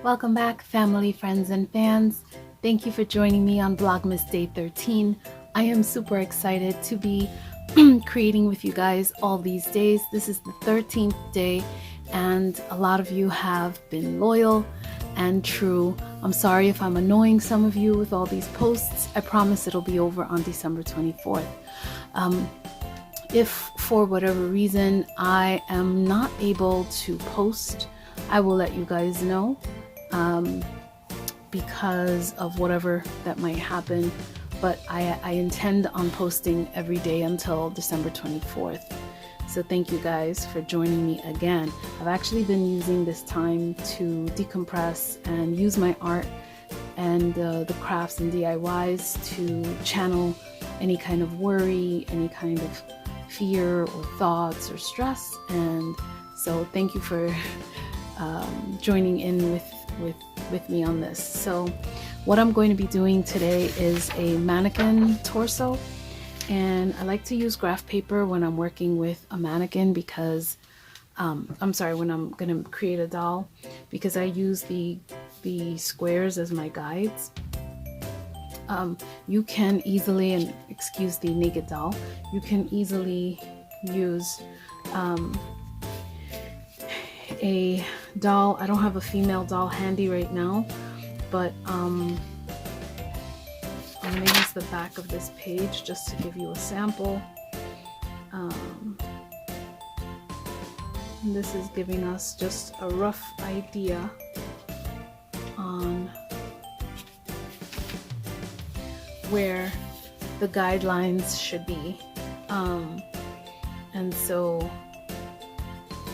Welcome back, family, friends, and fans. Thank you for joining me on Vlogmas Day 13. I am super excited to be creating with you guys all these days. This is the 13th day, and a lot of you have been loyal and true. I'm sorry if I'm annoying some of you with all these posts. I promise it'll be over on December 24th. If for whatever reason I am not able to post, I will let you guys know because of whatever that might happen, but I intend on posting every day until December 24th. So thank you guys for joining me again. I've actually been using this time to decompress and use my art and the crafts and DIYs to channel any kind of worry, any kind of fear or thoughts or stress. And so thank you for joining in with me on this. So what I'm going to be doing today is a mannequin torso, and I like to use graph paper when I'm working with a mannequin because when I'm gonna create a doll, because I use the squares as my guides. You can easily, and excuse the naked doll, you can easily use a doll. I don't have a female doll handy right now, but I'm gonna use the back of this page just to give you a sample. And this is giving us just a rough idea on where the guidelines should be, and so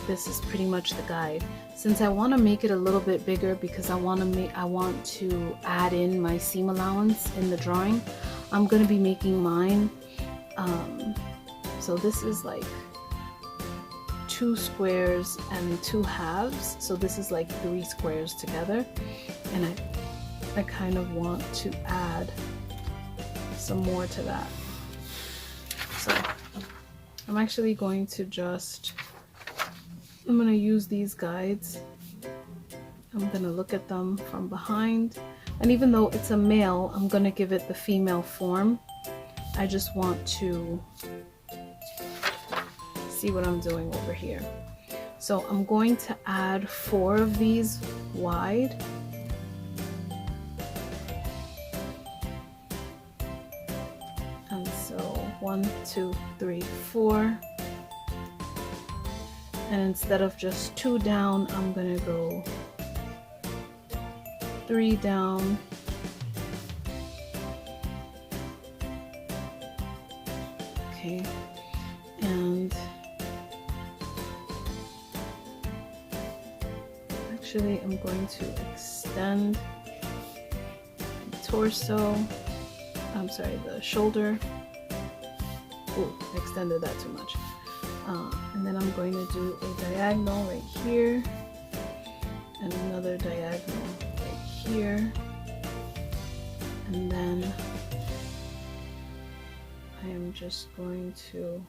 this is pretty much the guide. Since I want to make it a little bit bigger because I want to add in my seam allowance in the drawing, I'm going to be making mine. So this is like 2 squares and 2 halves. So this is like 3 squares together, and I kind of want to add some more to that. So I'm actually going to I'm going to use these guides. I'm going to look at them from behind, and even though it's a male, I'm going to give it the female form. I just want to see what I'm doing over here. So I'm going to add 4 of these wide. And so 1, 2, 3, 4. And instead of just 2 down, I'm gonna go 3 down. Okay, and actually I'm going to extend the torso. I'm sorry, the shoulder. Ooh, I extended that too much. And then I'm going to do a diagonal right here and another diagonal right here, and then I am just going to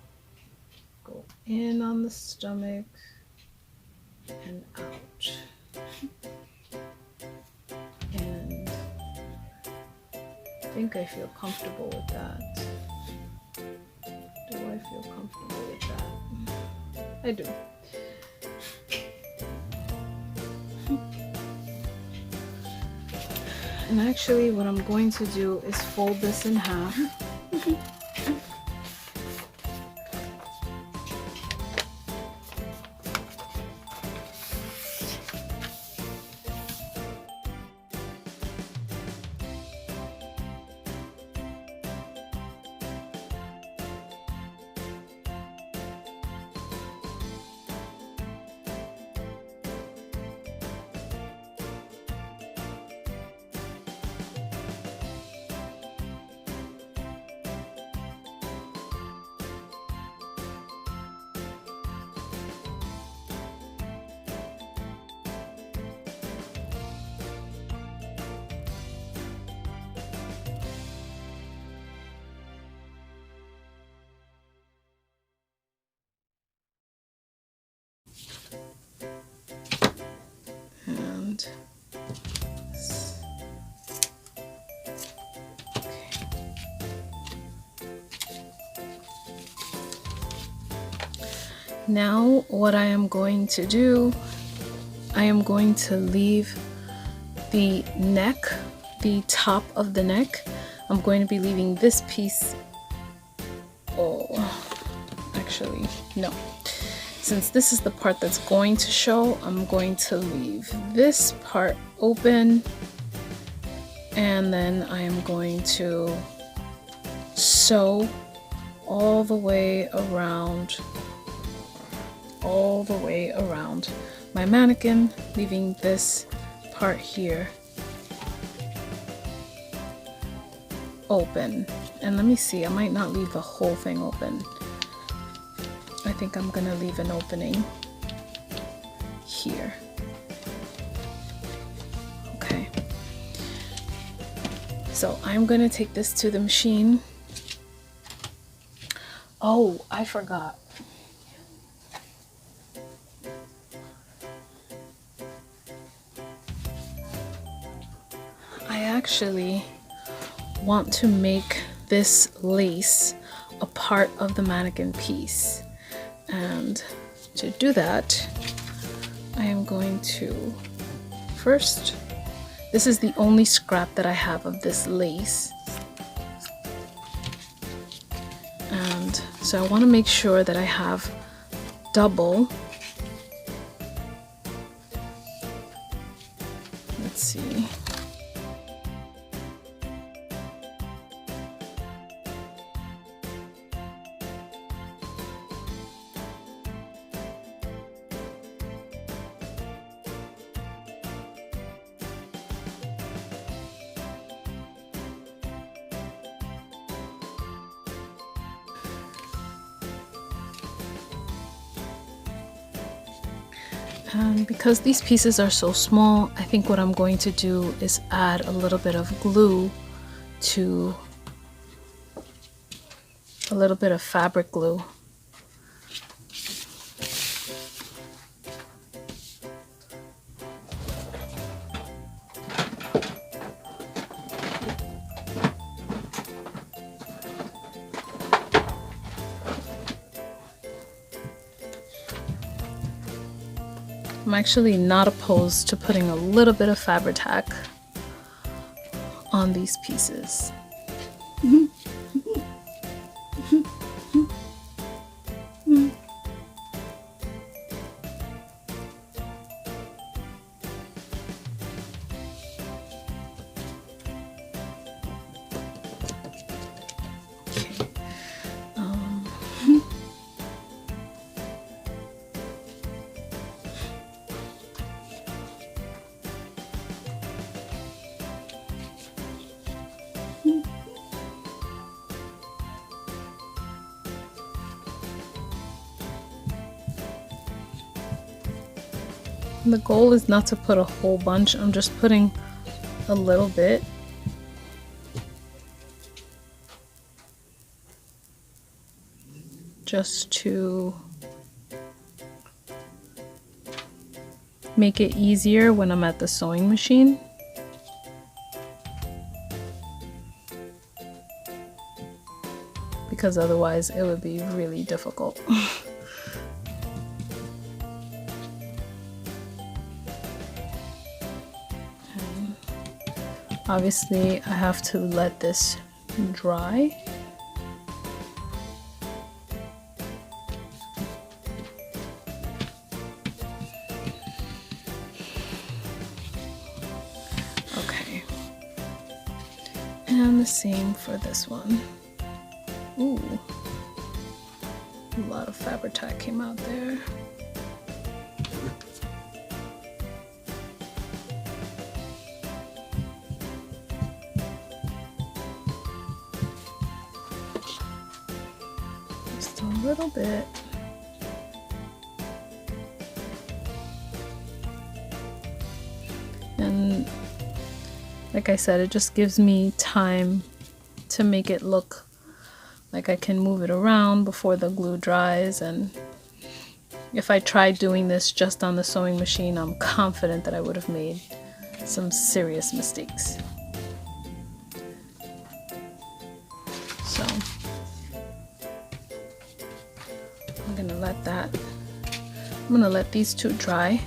go in on the stomach and out, and I think I feel comfortable with that. Do I feel comfortable with that? I do. And actually what I'm going to do is fold this in half. And Now what I am going to do, I am going to leave the neck, the top of the neck. I'm going to be leaving this piece. Oh, actually, no. Since this is the part that's going to show, I'm going to leave this part open, and then I am going to sew all the way around my mannequin, leaving this part here open. And let me see, I might not leave the whole thing open. I think I'm gonna leave an opening here. Okay, so I'm gonna take this to the machine. Oh, I forgot. I actually want to make this lace a part of the mannequin piece, and to do that I am going to first, this is the only scrap that I have of this lace, and so I want to make sure that I have double. Let's see. And because these pieces are so small, I think what I'm going to do is add a little bit of glue to a little bit of fabric glue. I'm actually not opposed to putting a little bit of Fabri-Tac on these pieces. The goal is not to put a whole bunch, I'm just putting a little bit. Just to make it easier when I'm at the sewing machine. Because otherwise it would be really difficult. Obviously, I have to let this dry. Okay. And the same for this one. Ooh. A lot of Fabri-Tac came out there. A little bit. And like I said, it just gives me time to make it look like I can move it around before the glue dries. And if I tried doing this just on the sewing machine, I'm confident that I would have made some serious mistakes. So I'm gonna let these two dry.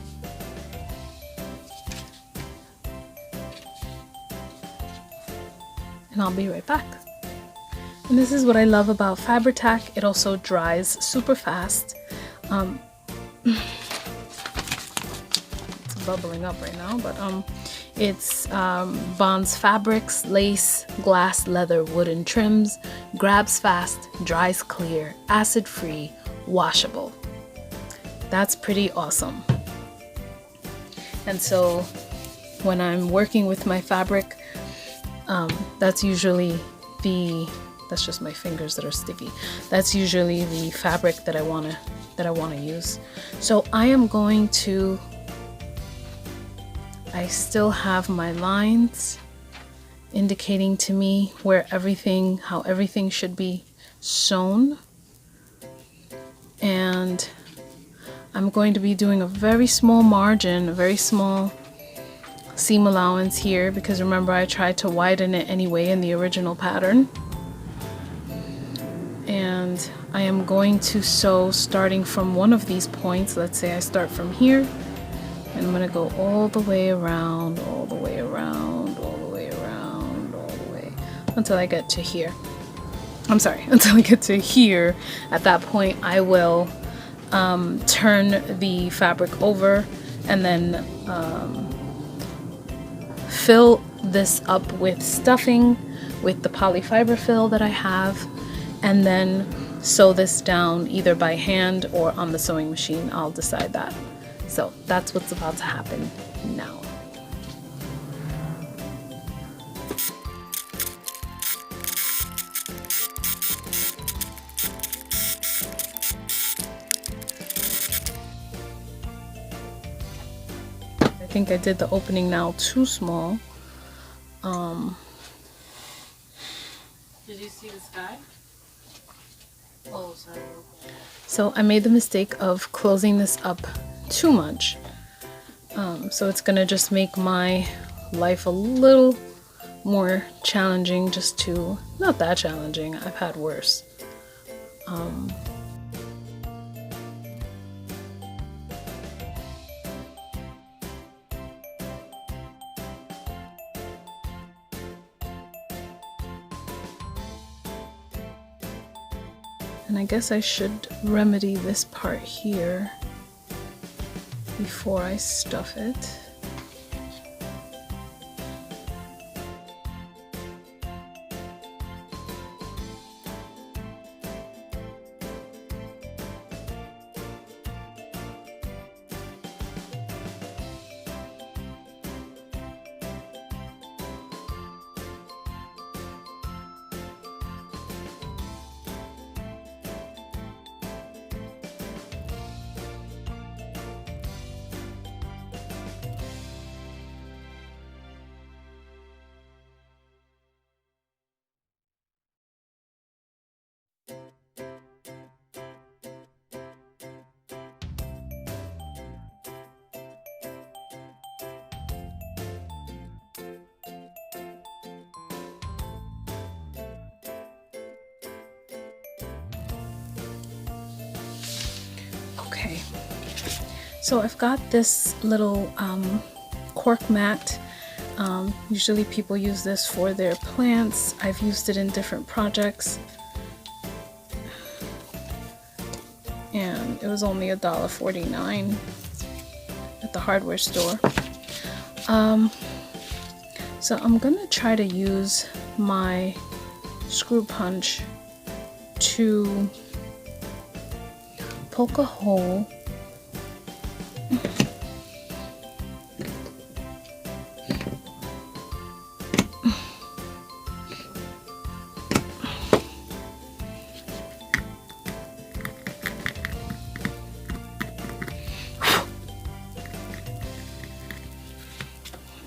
And I'll be right back. And this is what I love about Fabri-Tac. It also dries super fast. It's bubbling up right now, but it's bonds fabrics, lace, glass, leather, wooden trims, grabs fast, dries clear, acid-free, washable. That's pretty awesome. And so when I'm working with my fabric, that's usually that's just my fingers that are sticky. That's usually the fabric that I wanna use. So I am going to, I still have my lines indicating to me where how everything should be sewn. And I'm going to be doing a very small margin, a very small seam allowance here, because remember I tried to widen it anyway in the original pattern. And I am going to sew starting from one of these points. Let's say I start from here, and I'm going to go all the way around, all the way around, all the way around, all the way until I get to here. I'm sorry, until I get to here. At that point I will turn the fabric over and then fill this up with stuffing with the polyfiber fill that I have, and then sew this down either by hand or on the sewing machine. I'll decide that. So that's what's about to happen now. I think I did the opening now too small. Did you see the sky? Oh, sorry. So I made the mistake of closing this up too much. So it's gonna just make my life a little more challenging, not that challenging, I've had worse. And I guess I should remedy this part here before I stuff it. Okay, so I've got this little cork mat. Usually people use this for their plants. I've used it in different projects, and it was only $1.49 at the hardware store. So I'm gonna try to use my screw punch to poke a hole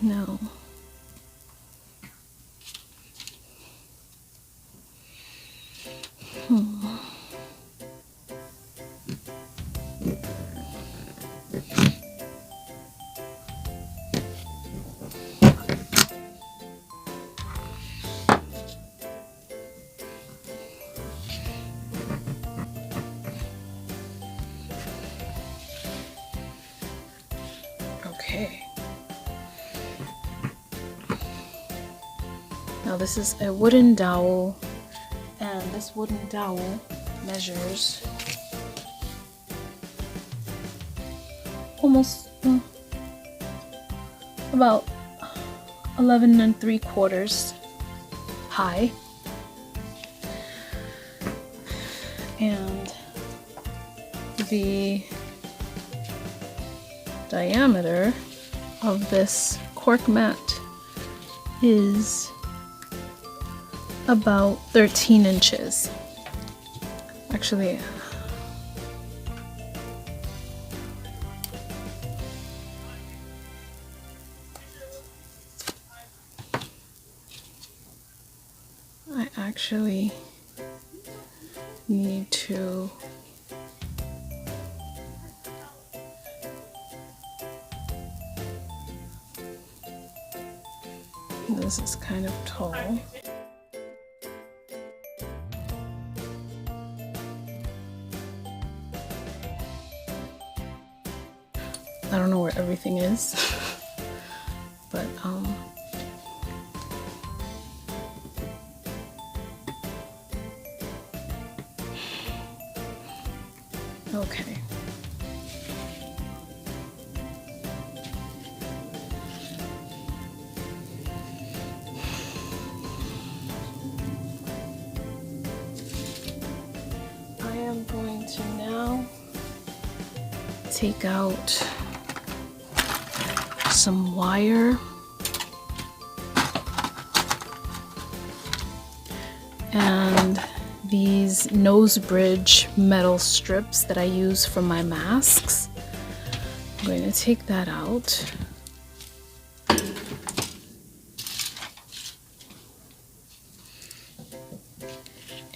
no. Now this is a wooden dowel, and this wooden dowel measures almost about 11 3/4 high, and the diameter of this cork mat is about 13 inches. Actually, I actually need to this is kind of tall. I don't know where everything is, but okay. I am going to now take out some wire and these nose bridge metal strips that I use for my masks. I'm going to take that out.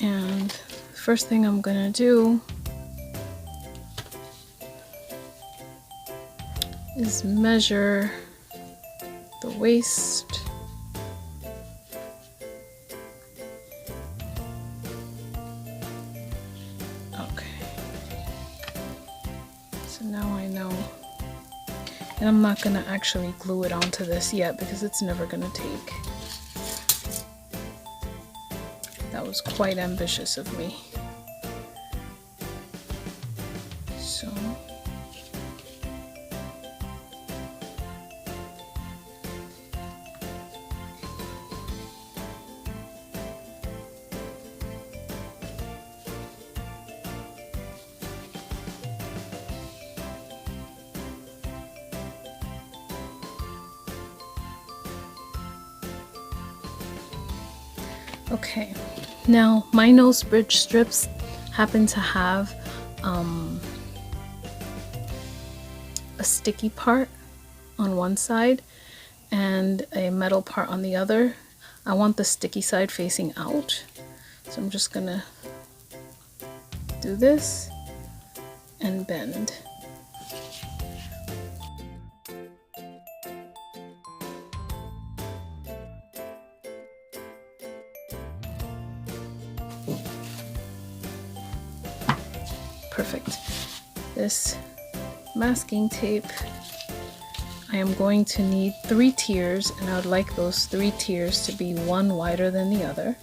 And first thing I'm gonna do is measure the waist. Okay. So now I know. And I'm not gonna actually glue it onto this yet because it's never gonna take. That was quite ambitious of me. So. Okay, now my nose bridge strips happen to have a sticky part on one side and a metal part on the other. I want the sticky side facing out, so I'm just gonna do this and bend. Perfect. This masking tape, I am going to need 3 tiers, and I would like those 3 tiers to be one wider than the other.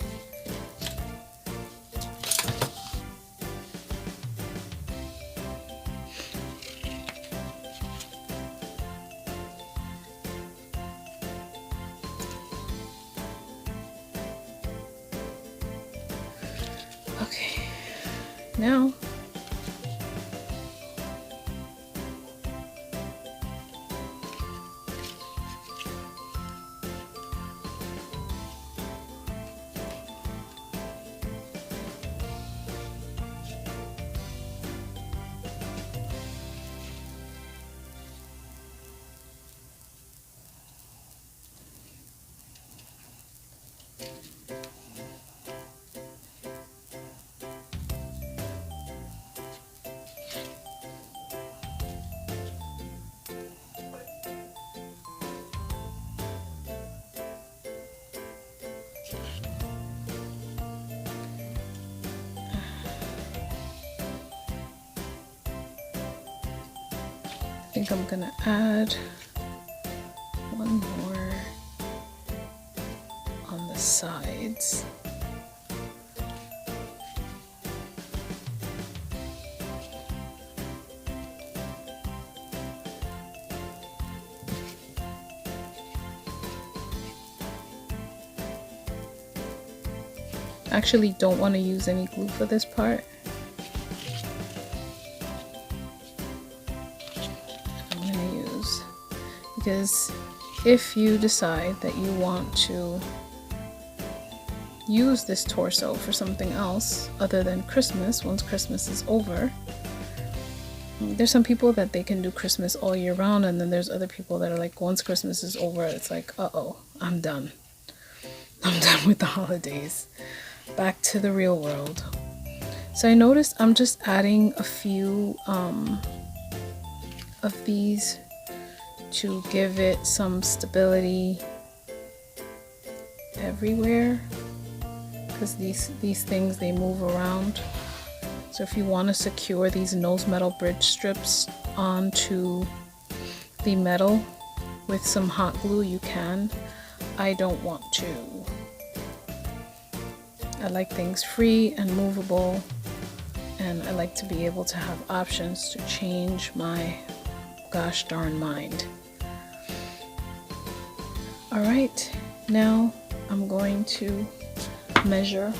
Okay, now I think I'm gonna add one more on the side. sides. Actually don't want to use any glue for this part. I'm going to use, because if you decide that you want to use this torso for something else other than Christmas, once Christmas is over, there's some people that they can do Christmas all year round, and then there's other people that are like, once Christmas is over, it's like, uh-oh, I'm done. I'm done with the holidays. Back to the real world. So I noticed I'm just adding a few of these to give it some stability everywhere, because these things, they move around. So if you want to secure these nose metal bridge strips onto the metal with some hot glue, you can. I don't want to. I like things free and movable, and I like to be able to have options to change my gosh darn mind. Alright, now I'm going to measure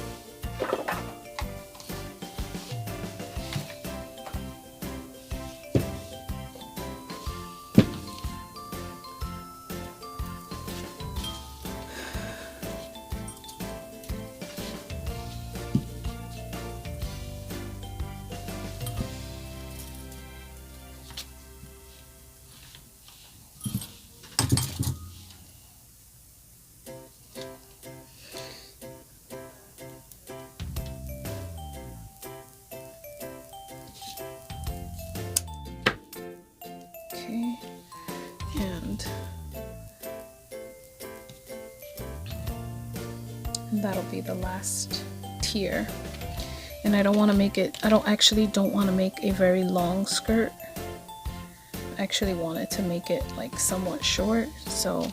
and that'll be the last tier. And I don't want to make it, I don't want to make a very long skirt. I actually wanted to make it like somewhat short, so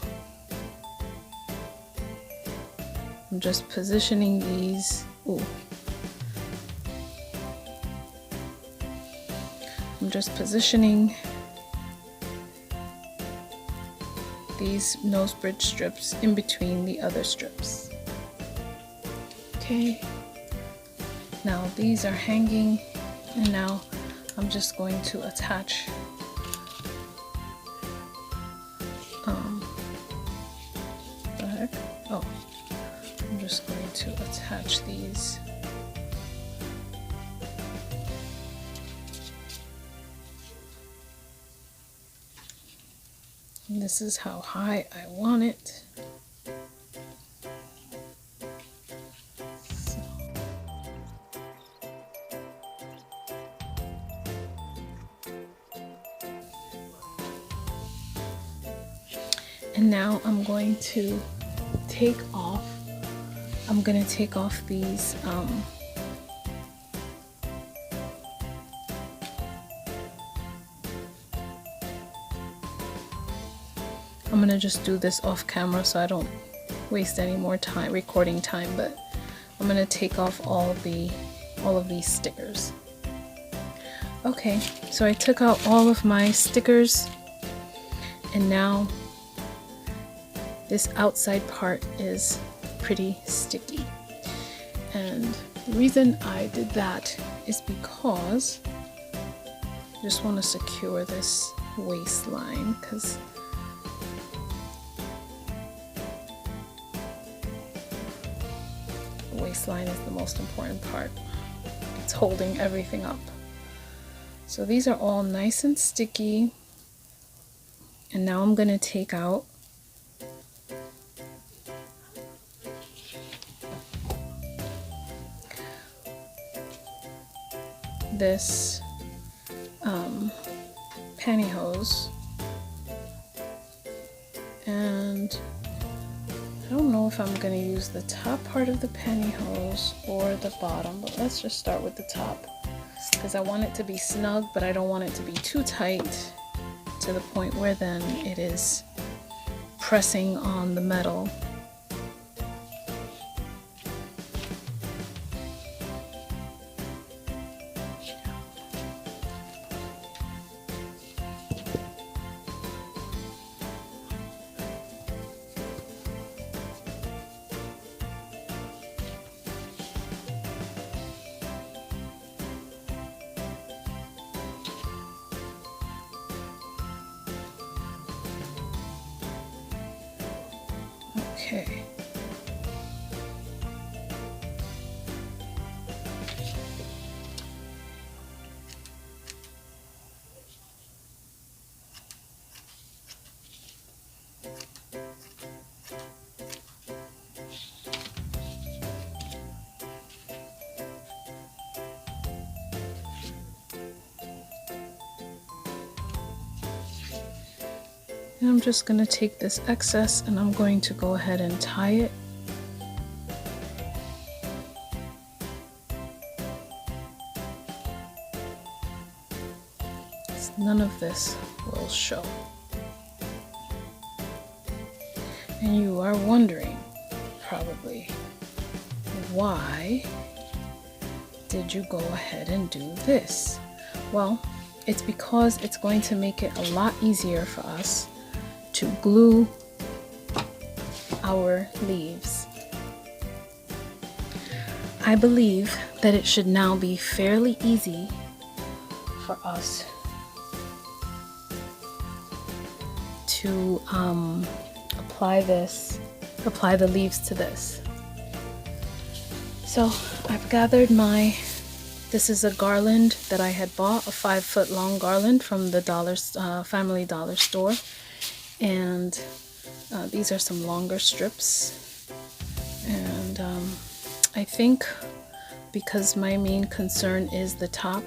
I'm just positioning these. I'm just positioning these nose bridge strips in between the other strips. Okay, now these are hanging, and now I'm just going to attach the heck? Oh, I'm just going to attach these. And this is how high I want it. And now I'm going to take off these I'm gonna just do this off camera so I don't waste any more time, recording time, but I'm gonna take off all of these stickers. Okay, so I took out all of my stickers, and now this outside part is pretty sticky. And the reason I did that is because I just want to secure this waistline, because the waistline is the most important part. It's holding everything up. So these are all nice and sticky, and now I'm going to take out this pantyhose, and I don't know if I'm going to use the top part of the pantyhose or the bottom, but let's just start with the top, because I want it to be snug, but I don't want it to be too tight to the point where then it is pressing on the metal. Okay. And I'm just going to take this excess and I'm going to go ahead and tie it. None of this will show. And you are wondering, probably, why did you go ahead and do this? Well, it's because it's going to make it a lot easier for us to glue our leaves. I believe that it should now be fairly easy for us to apply the leaves to this. So I've gathered this is a garland that I had bought, a 5-foot long garland from the Family Dollar store. And these are some longer strips. And I think because my main concern is the top,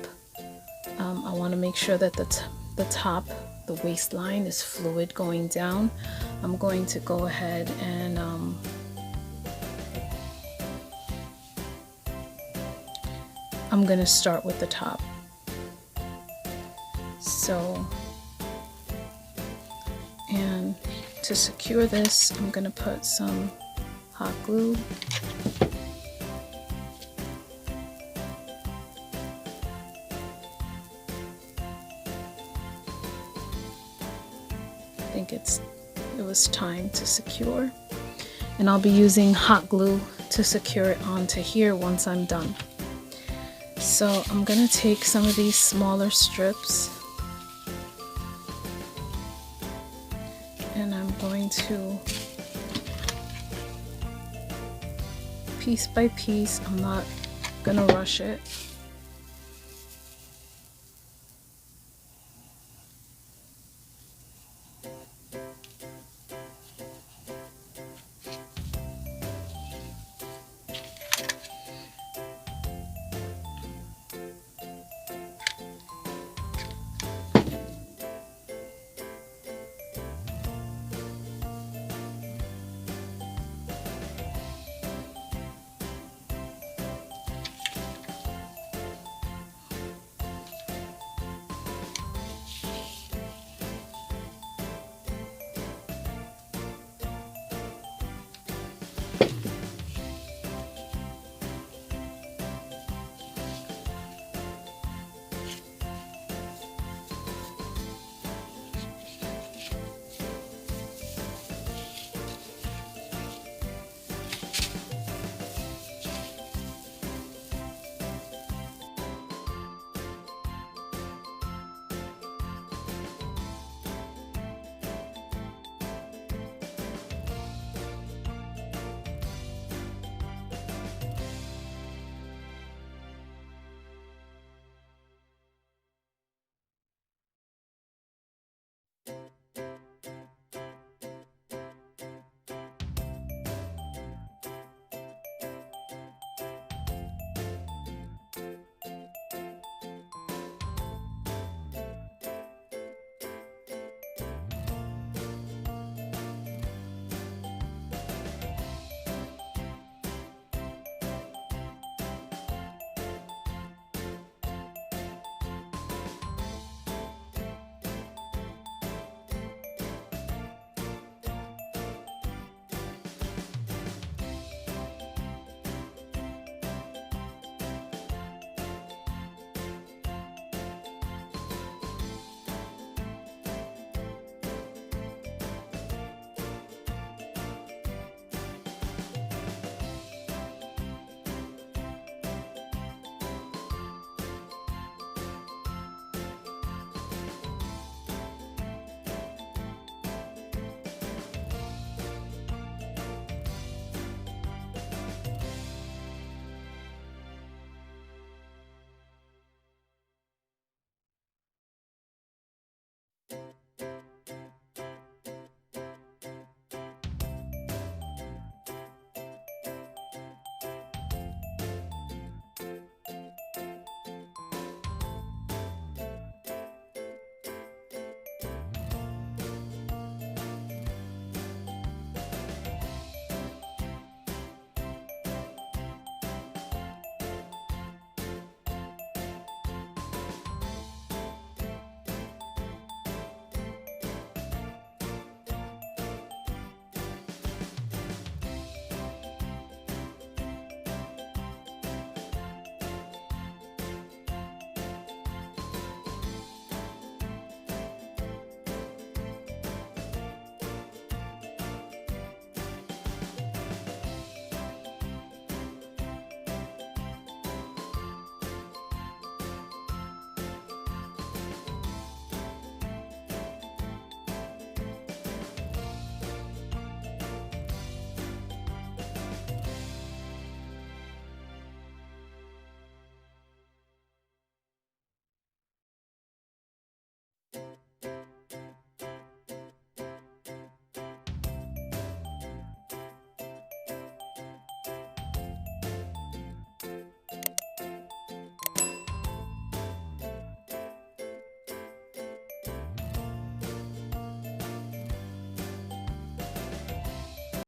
I want to make sure that the top, the waistline, is fluid going down. I'm going to go ahead and I'm going to start with the top. So, and to secure this, I'm going to put some hot glue. I think it was time to secure, and I'll be using hot glue to secure it onto here once I'm done. So I'm gonna take some of these smaller strips and I'm going to, piece by piece, I'm not gonna rush it.